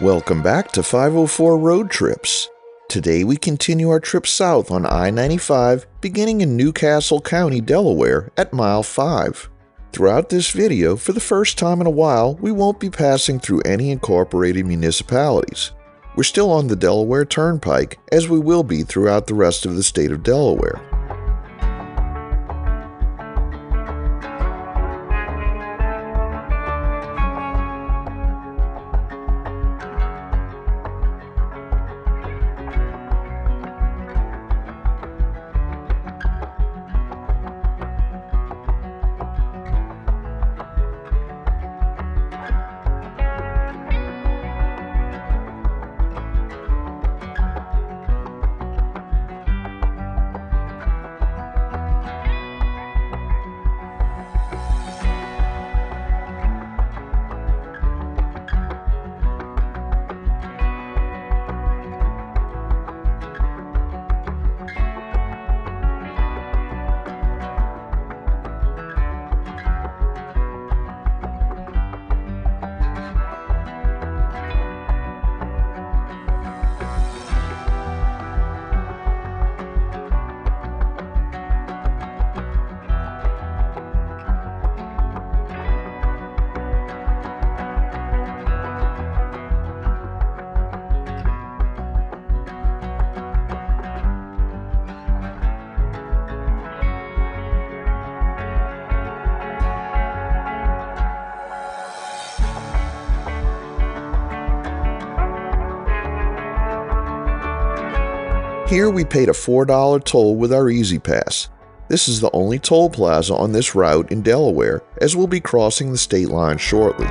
Welcome back to 504 Road Trips. Today we continue our trip south on I-95, beginning in Newcastle County, Delaware at mile 5. Throughout this video, for the first time in a while, we won't be passing through any incorporated municipalities. We're still on the Delaware Turnpike, as we will be throughout the rest of the state of Delaware. Here we paid a $4 toll with our Easy Pass. This is the only toll plaza on this route in Delaware, as we'll be crossing the state line shortly.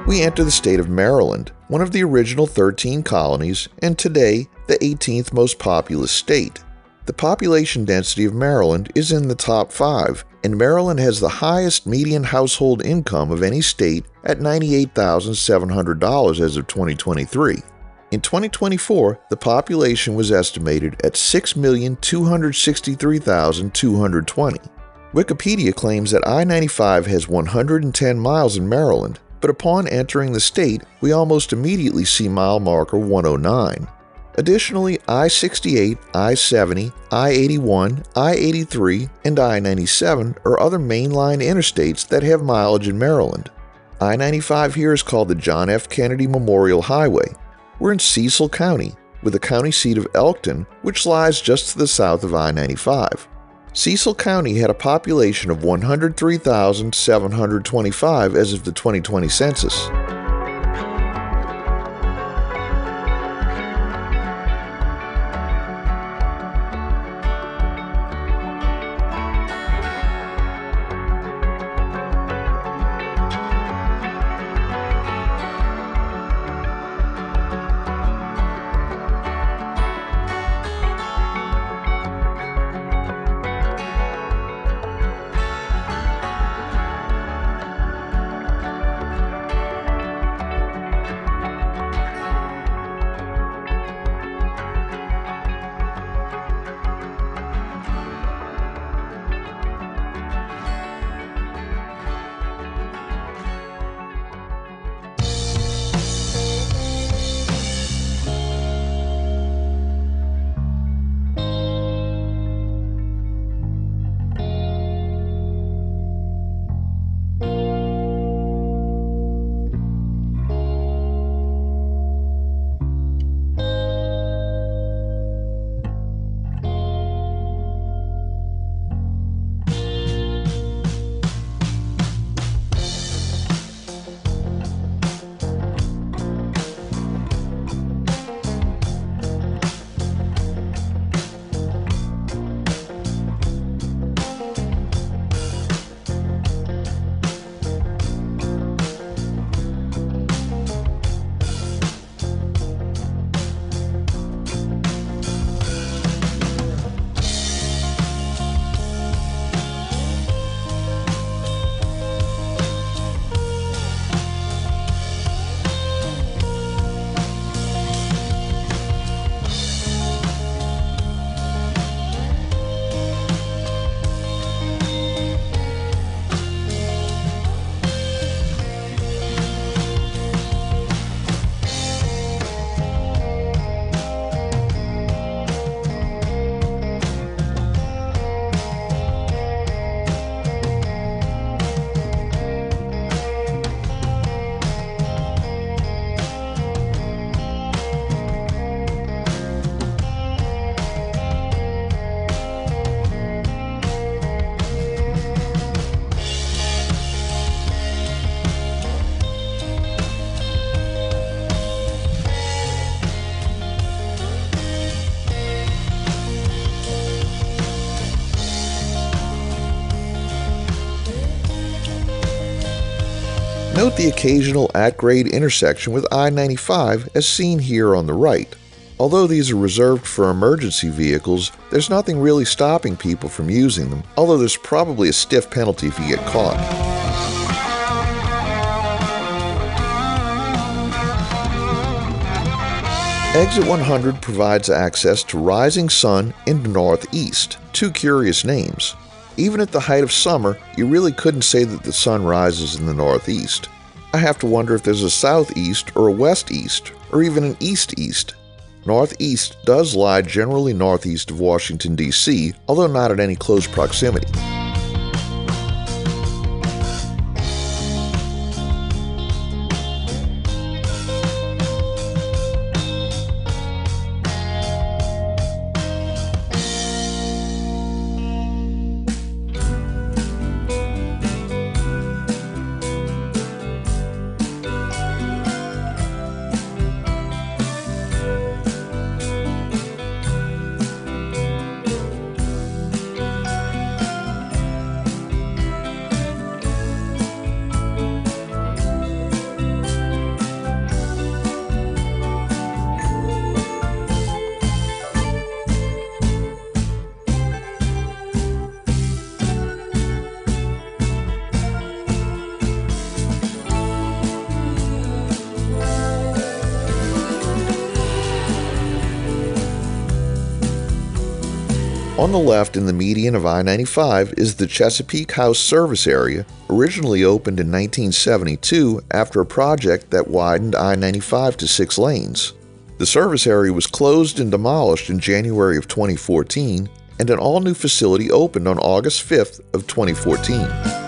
We enter the state of Maryland, one of the original 13 colonies, and today, the 18th most populous state. The population density of Maryland is in the top 5, and Maryland has the highest median household income of any state at $98,700 as of 2023. In 2024, the population was estimated at 6,263,220. Wikipedia claims that I-95 has 110 miles in Maryland, but upon entering the state, we almost immediately see mile marker 109. Additionally, I-68, I-70, I-81, I-83, and I-97 are other mainline interstates that have mileage in Maryland. I-95 here is called the John F. Kennedy Memorial Highway. We're in Cecil County, with the county seat of Elkton, which lies just to the south of I-95. Cecil County had a population of 103,725 as of the 2020 census. Note the occasional at-grade intersection with I-95 as seen here on the right. Although these are reserved for emergency vehicles, there's nothing really stopping people from using them, although there's probably a stiff penalty if you get caught. Exit 100 provides access to Rising Sun into Northeast, two curious names. Even at the height of summer, you really couldn't say that the sun rises in the northeast. I have to wonder if there's a southeast or a west-east, or even an east-east. Northeast does lie generally northeast of Washington, D.C., although not at any close proximity. On the left in the median of I-95 is the Chesapeake House service area, originally opened in 1972 after a project that widened I-95 to 6 lanes. The service area was closed and demolished in January of 2014, and an all-new facility opened on August 5th of 2014.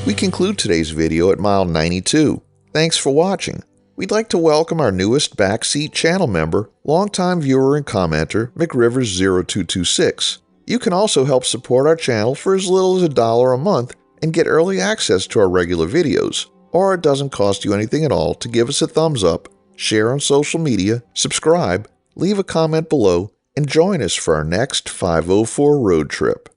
We conclude today's video at mile 92. Thanks for watching. We'd like to welcome our newest Backseat channel member, longtime viewer and commenter, McRivers0226. You can also help support our channel for as little as $1 a month and get early access to our regular videos. Or it doesn't cost you anything at all to give us a thumbs up, share on social media, subscribe, leave a comment below, and join us for our next 504 road trip.